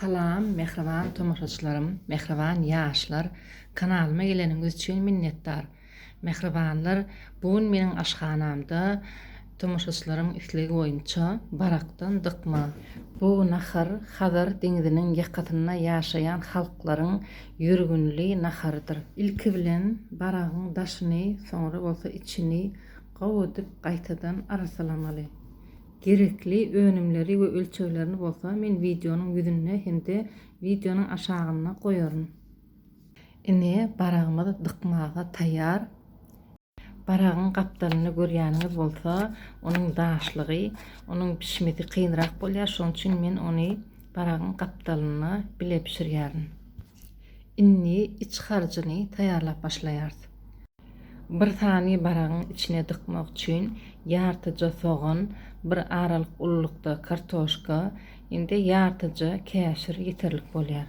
Salam, mehriban tomoşaçylarym, mehriban ýaşlar. Kanalyma geleniňiz üçin minnetdar. Mehribanlar, bugun meniň aşhanamda tomoşaçylarym istlegi boýunça barakdan dykma. Bu nahar Hazar deňiziniň ýakatyna ýaşaýan halklaryň ýürgünli naharydyr. Ilki bilen baragyň daşyny, soňra bolsa içini gowudyp gaýtadan arsalamaly. Gerekli önümleri we ölçeglerini bolsa men videonyň ýüzüne hemde videonyň aşagyna goýaryn. Ine baragymyz dykmaga taýýar. Baragyň gapdalyny görýäniňiz bolsa, onuň daşlygy, onuň pişmesi kynrak bolýar. Şoň üçin men ony baragyň gapdalyny bile pişirýärin. Inni iç harjyny taýýarlap başlaýar. Bir sany baragyň içine dykmak üçin ýartyja soğan, bir aralyk ullukda kartoşka, indi ýartyja käşir ýeterlik bolýar.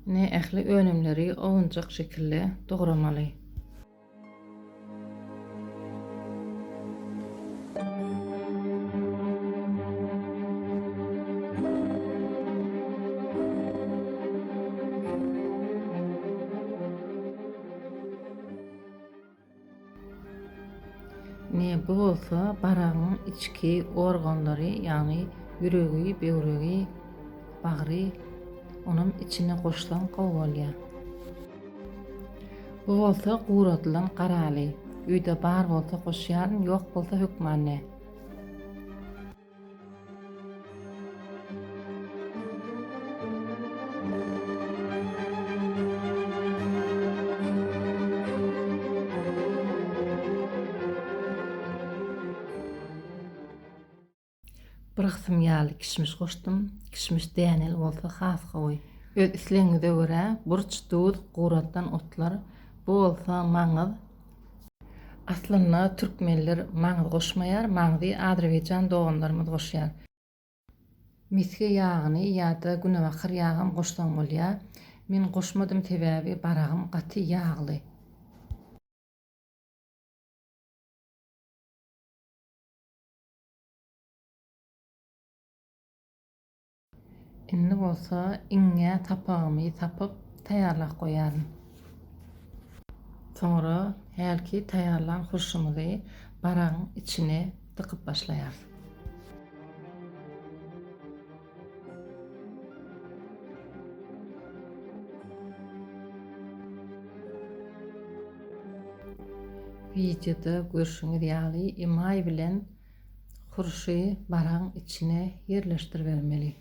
Ne ähli önümleri owunjak şekilde dogramaly. Ne bu bolsa baragyň içki organlary, ýani ýüregi, böwregi, bagry onuň içine goşulan gowgalýar. Bu bolsa guratylan garaly. Üýde bar bolsa goşýaryn, ýok bolsa hökmanne. Bir kysym ýaly kişmiş goşdum. Kişmiş dänel bolsa has gowy. Öz isleňize görä burç, duz, guratdan otlar. Bu bolsa maňyz. Aslynda türkmenler maňyz goşmaýar, maňyzy Azerbaýjan doganlarymyz goşýar. Miske ýagyny ýa-da günebakyr ýagam goşsaň bolýar. Men goşmadym sebäbi baragym gaty ýagly. Indi bolsa iňňe tapagymy tapyp taýýarlap goýaryn. Soňra hälki taýýarlan hurşumyzy baragyň içine dykyp başlaýar. Videoda görüşiňiz ýaly imay bilen hurşy baragyň içine ýerleşdirbermeli.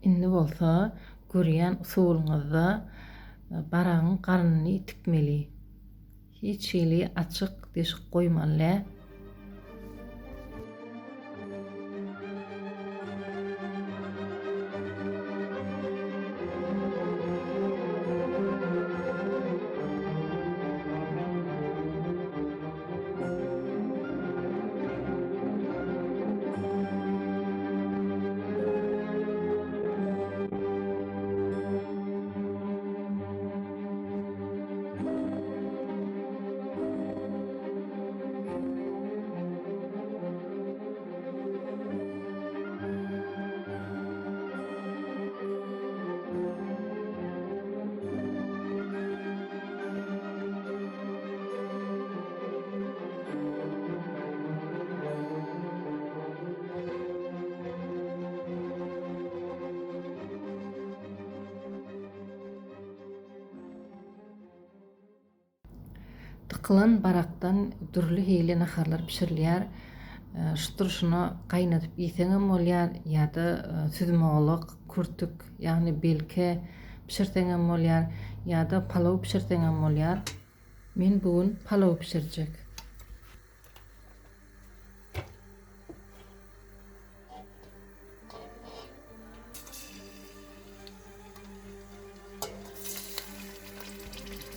Indi bolsa görýän usulyňyzda baragyň garnyny tikmeli. Hiç hili açyk deşik goýmaly. Kılan baraktan dürli hili naharlar pişirilýär. Şu turşuny gaýnatyp ýeseňem bolýar ýa-da süzmeolyk, kurtuk, ýagny belke pişirseňem bolýar ýa-da palaw pişirseňem bolýar. Men bugün palaw pişirjek.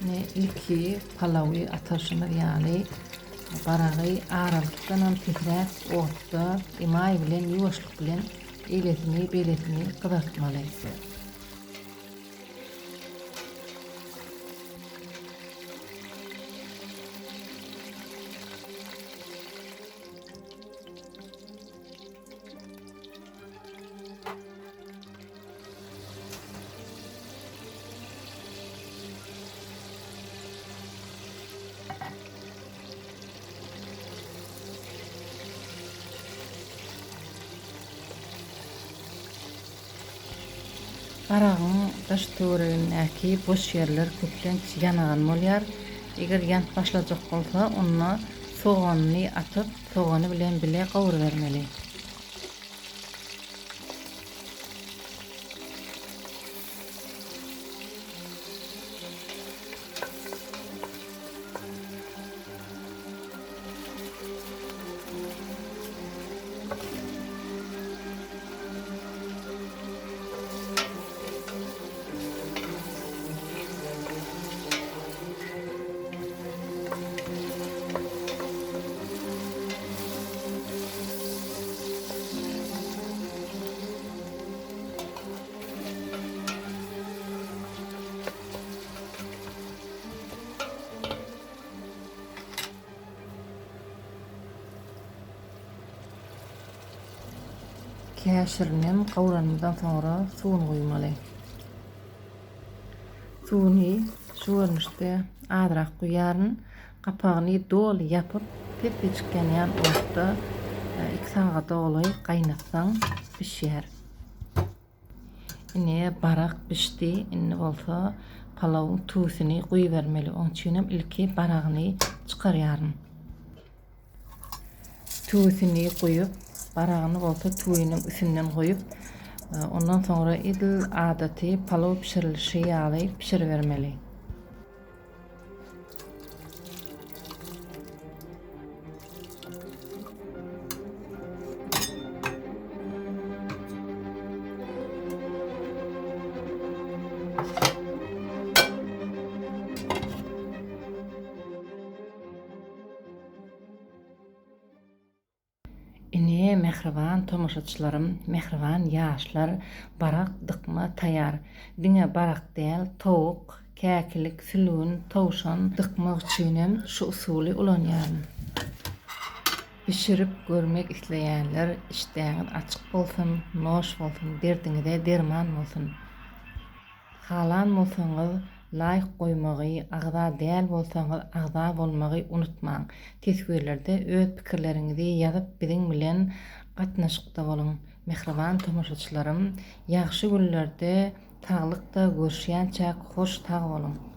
Ne ilki palawy ataşymyz ýaly baragy aralykdan titräp otda imay bilen ýuwaşlyk bilen beletini gyzartmaly. Baragyň daş töweregindäki boş ýerler köplenç ýanagan bolýar. Eger ýanp başlajak bolsa, onda soganyny atyp, sogany bilen bile gawurybermeli. Käşirinem gawranmadan soňra suwuny goýmaly. Suwuny şu görnüşde azyrak goýaryn, gapagyny doly ýapyp, pep içkenýän otda 2 sagat doly gaýnatsaň pişýär. Ine barak pişdi, indi bolsa palawyň tuzyny goýbermeli. Oň üçinem ilki baragyny çykarýaryn. Tuzyny goýup, baragyny bolsa tuýunyň üstünden goýup, ondan sonra edil adaty palaw pişirilişi ýaly pişiribermeli. Ine mehriban tomaşaçylarym, mehriban ýaşlar, barak dykma taýýar. Diňe barak däl, towuk, käkilik, sülün, towşan dykmak üçinem şu usuly ulanýar. Pişirip görmek isleýänler iştäňiz açyk bolsun, noş bolsun, derdiňize derman bolsun. Halan bolsaňyz laýyk goýmagy, agza däl bolsaňyz agza bolmagy unutmaň. Tesbirlerde öz pikirleriňizi ýazyp biziň bilen gatnaşykda boluň. Mehriban tomaşaçylarym, ýagşy günlerde taglykda görüşýänçä hoş tag boluň.